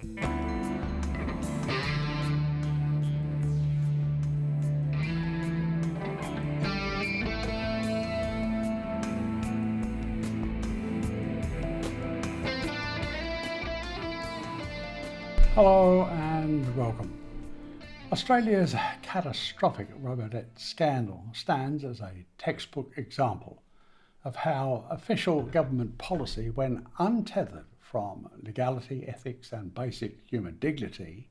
Hello and welcome. Australia's catastrophic Robo scandal stands as a textbook example of how official government policy, when untethered from legality, ethics and basic human dignity,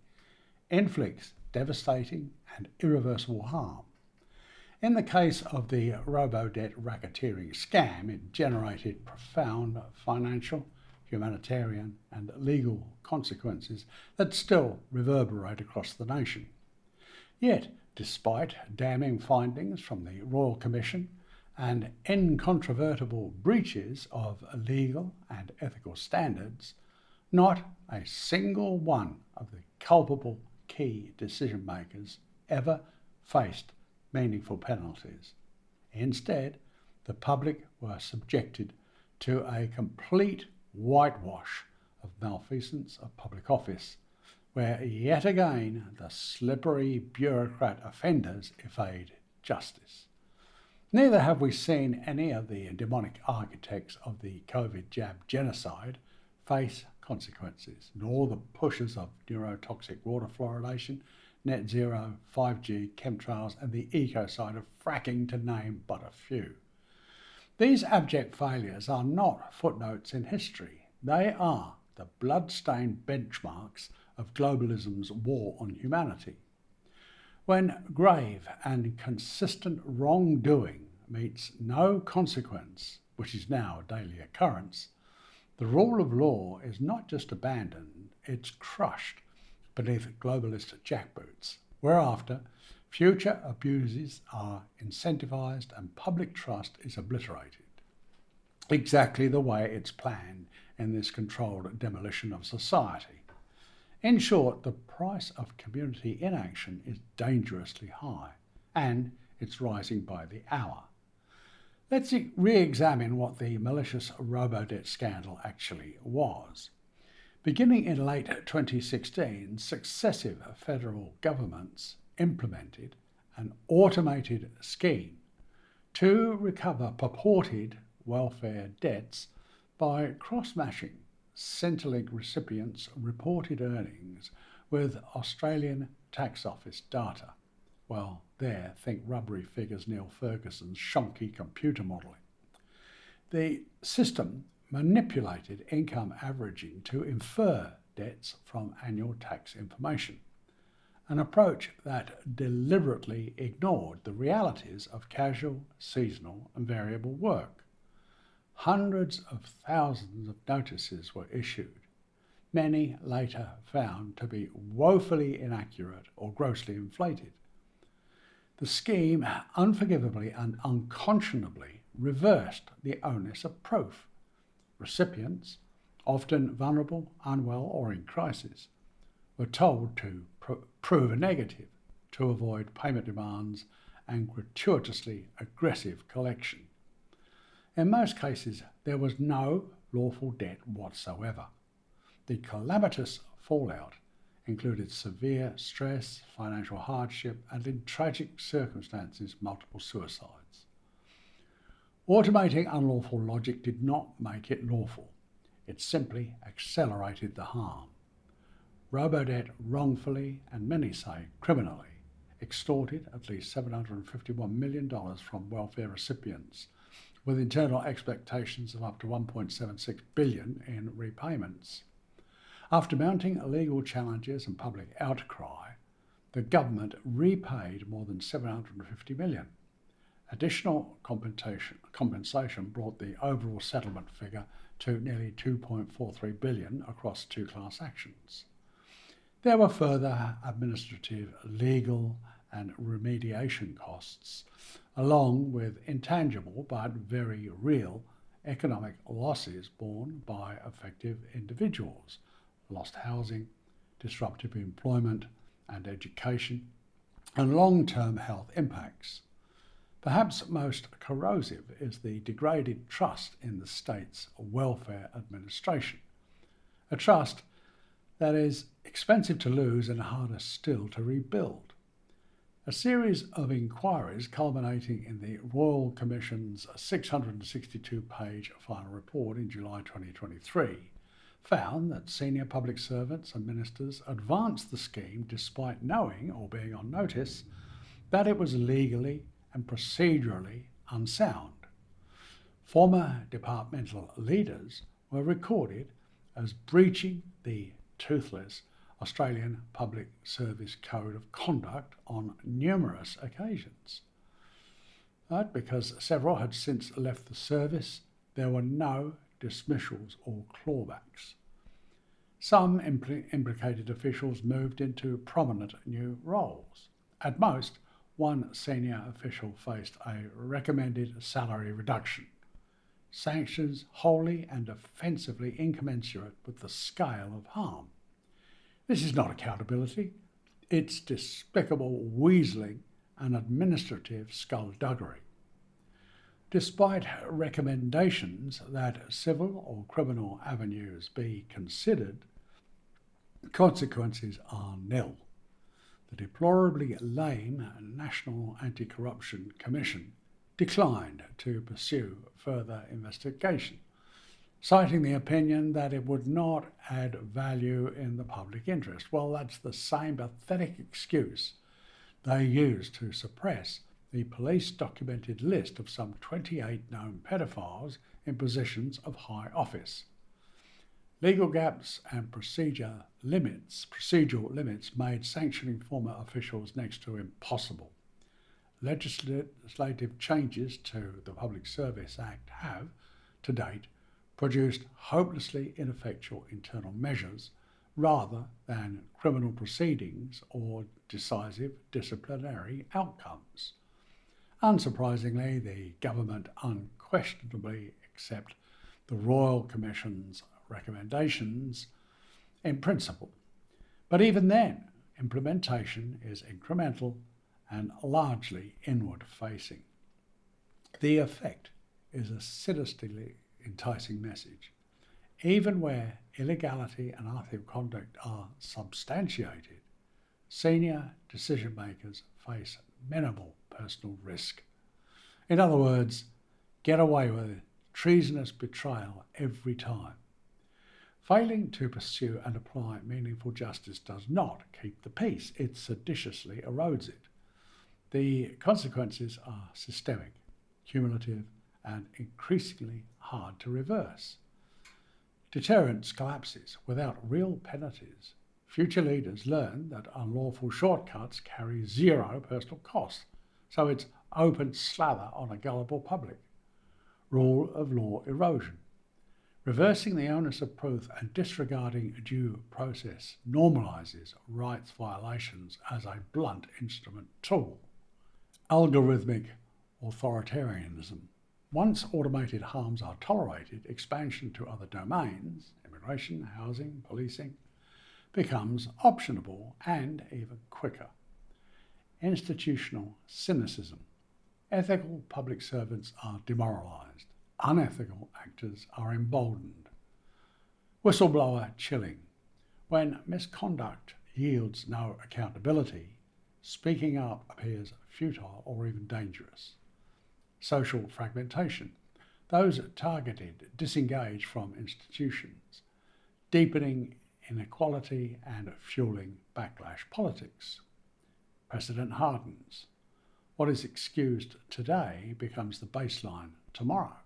inflicts devastating and irreversible harm. In the case of the robo-debt racketeering scam, it generated profound financial, humanitarian and legal consequences that still reverberate across the nation. Yet, despite damning findings from the Royal Commission and incontrovertible breaches of legal and ethical standards, not a single one of the culpable key decision makers ever faced meaningful penalties. Instead, the public were subjected to a complete whitewash of malfeasance of public office, where yet again the slippery bureaucrat offenders evade justice. Neither have we seen any of the demonic architects of the COVID jab genocide face consequences, nor the pushers of neurotoxic water fluoridation, net zero, 5G, chemtrails and the ecocide of fracking, to name but a few. These abject failures are not footnotes in history. They are the blood-stained benchmarks of globalism's war on humanity. When grave and consistent wrongdoing meets no consequence, which is now a daily occurrence, the rule of law is not just abandoned, it's crushed beneath globalist jackboots, whereafter future abuses are incentivised and public trust is obliterated, exactly the way it's planned in this controlled demolition of society. In short, the price of community inaction is dangerously high, and it's rising by the hour. Let's re-examine what the malicious robo-debt scandal actually was. Beginning in late 2016, successive federal governments implemented an automated scheme to recover purported welfare debts by cross-matching Centrelink recipients' reported earnings with Australian Tax Office data. Well, there, think rubbery figures Neil Ferguson's shonky computer modelling. The system manipulated income averaging to infer debts from annual tax information, an approach that deliberately ignored the realities of casual, seasonal and variable work. Hundreds of thousands of notices were issued, many later found to be woefully inaccurate or grossly inflated. The scheme unforgivably and unconscionably reversed the onus of proof. Recipients, often vulnerable, unwell or in crisis, were told to prove a negative to avoid payment demands and gratuitously aggressive collection. In most cases, there was no lawful debt whatsoever. The calamitous fallout included severe stress, financial hardship, and in tragic circumstances, multiple suicides. Automating unlawful logic did not make it lawful. It simply accelerated the harm. Robo-debt wrongfully, and many say criminally, extorted at least $751 million from welfare recipients, with internal expectations of up to $1.76 billion in repayments. After mounting legal challenges and public outcry, the government repaid more than $750 million. Additional compensation brought the overall settlement figure to nearly $2.43 billion across two class actions. There were further administrative, legal and remediation costs, along with intangible but very real economic losses borne by affected individuals, lost housing, disruptive employment and education, and long-term health impacts. Perhaps most corrosive is the degraded trust in the state's welfare administration, a trust that is expensive to lose and harder still to rebuild. A series of inquiries culminating in the Royal Commission's 662-page final report in July 2023 found that senior public servants and ministers advanced the scheme despite knowing or being on notice that it was legally and procedurally unsound. Former departmental leaders were recorded as breaching the toothless Australian Public Service Code of Conduct on numerous occasions. But because several had since left the service, there were no dismissals or clawbacks. Some implicated officials moved into prominent new roles. At most, one senior official faced a recommended salary reduction, sanctions wholly and offensively incommensurate with the scale of harm. This is not accountability, it's despicable weaseling and administrative skullduggery. Despite recommendations that civil or criminal avenues be considered, consequences are nil. The deplorably lame National Anti-Corruption Commission declined to pursue further investigation, citing the opinion that it would not add value in the public interest. Well, that's the same pathetic excuse they used to suppress the police-documented list of some 28 known pedophiles in positions of high office. Legal gaps and procedural limits made sanctioning former officials next to impossible. Legislative changes to the Public Service Act have, to date, produced hopelessly ineffectual internal measures rather than criminal proceedings or decisive disciplinary outcomes. Unsurprisingly, the government unquestionably accept the Royal Commission's recommendations in principle, but even then, implementation is incremental and largely inward-facing. The effect is a sinisterly enticing message. Even where illegality and unethical conduct are substantiated, senior decision makers face minimal personal risk. In other words, get away with treasonous betrayal every time. Failing to pursue and apply meaningful justice does not keep the peace, it seditiously erodes it. The consequences are systemic, cumulative, and increasingly hard to reverse. Deterrence collapses without real penalties. Future leaders learn that unlawful shortcuts carry zero personal cost, so it's open slather on a gullible public. Rule of law erosion. Reversing the onus of proof and disregarding due process normalises rights violations as a blunt instrument tool. Algorithmic authoritarianism. Once automated harms are tolerated, expansion to other domains, immigration, housing, policing, becomes optionable and even quicker. Institutional cynicism. Ethical public servants are demoralised. Unethical actors are emboldened. Whistleblower chilling. When misconduct yields no accountability, speaking up appears futile or even dangerous. Social fragmentation. Those targeted disengage from institutions, deepening inequality and fueling backlash politics. Precedent hardens. What is excused today becomes the baseline tomorrow,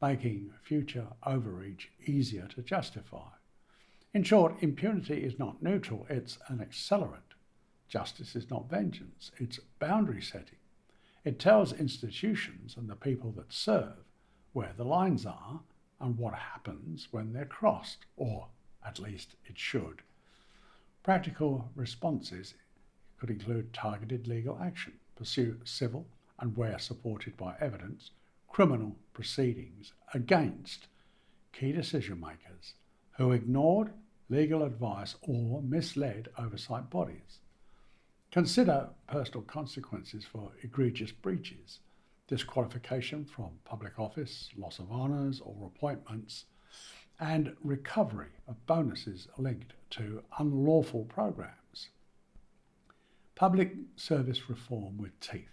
making future overreach easier to justify. In short, impunity is not neutral, it's an accelerant. Justice is not vengeance, it's boundary setting. It tells institutions and the people that serve where the lines are and what happens when they're crossed, or at least it should. Practical responses could include targeted legal action, pursue civil and, where supported by evidence, criminal proceedings against key decision makers who ignored legal advice or misled oversight bodies. Consider personal consequences for egregious breaches, disqualification from public office, loss of honours or appointments, and recovery of bonuses linked to unlawful programs. Public service reform with teeth.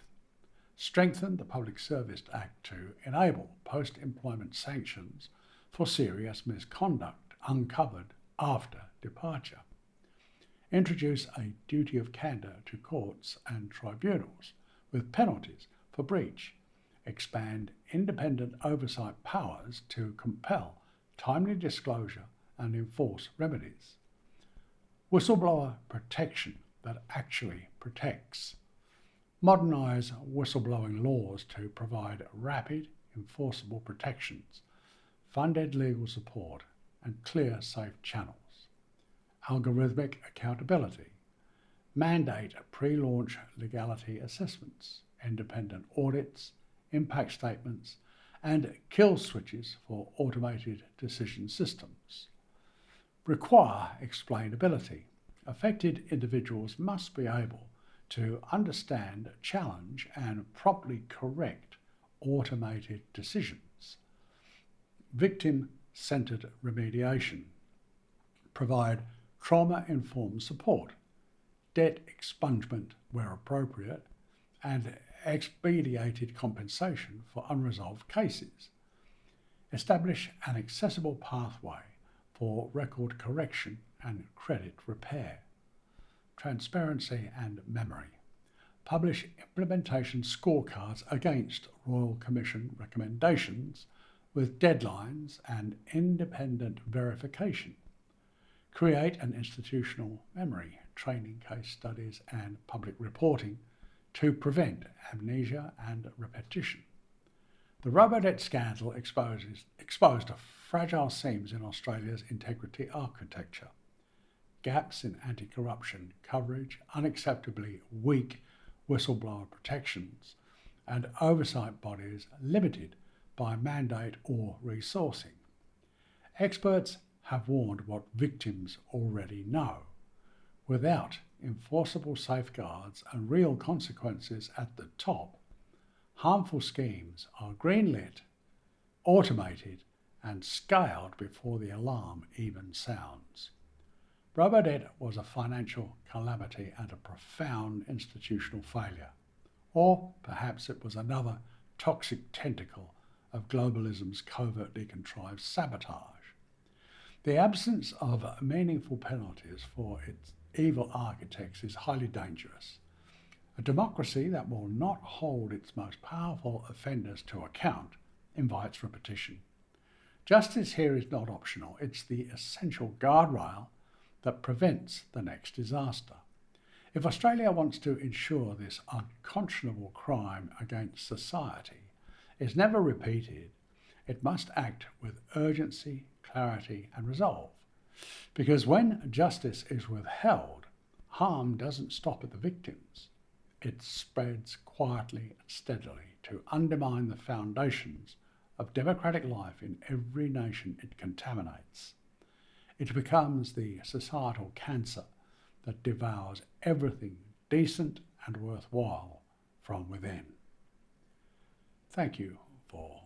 Strengthen the Public Service Act to enable post-employment sanctions for serious misconduct uncovered after departure. Introduce a duty of candour to courts and tribunals with penalties for breach. Expand independent oversight powers to compel timely disclosure and enforce remedies. Whistleblower protection that actually protects. Modernise whistleblowing laws to provide rapid, enforceable protections, funded legal support, and clear, safe channels. Algorithmic accountability. Mandate pre-launch legality assessments, independent audits, impact statements, and kill switches for automated decision systems. Require explainability. Affected individuals must be able to understand, challenge, and properly correct automated decisions. Victim-centred remediation. Provide trauma-informed support, debt expungement where appropriate, and expedited compensation for unresolved cases. Establish an accessible pathway for record correction and credit repair. Transparency and memory. Publish implementation scorecards against Royal Commission recommendations with deadlines and independent verification. Create an institutional memory, training case studies and public reporting to prevent amnesia and repetition. The Robo scandal exposed fragile seams in Australia's integrity architecture. Gaps in anti-corruption coverage, unacceptably weak whistleblower protections, and oversight bodies limited by mandate or resourcing. Experts have warned what victims already know. Without enforceable safeguards and real consequences at the top, harmful schemes are greenlit, automated, and scaled before the alarm even sounds. Robodebt was a financial calamity and a profound institutional failure. Or perhaps it was another toxic tentacle of globalism's covertly contrived sabotage. The absence of meaningful penalties for its evil architects is highly dangerous. A democracy that will not hold its most powerful offenders to account invites repetition. Justice here is not optional, it's the essential guardrail that prevents the next disaster. If Australia wants to ensure this unconscionable crime against society is never repeated, it must act with urgency, clarity, and resolve. Because when justice is withheld, harm doesn't stop at the victims. It spreads quietly and steadily to undermine the foundations of democratic life in every nation it contaminates. It becomes the societal cancer that devours everything decent and worthwhile from within. Thank you for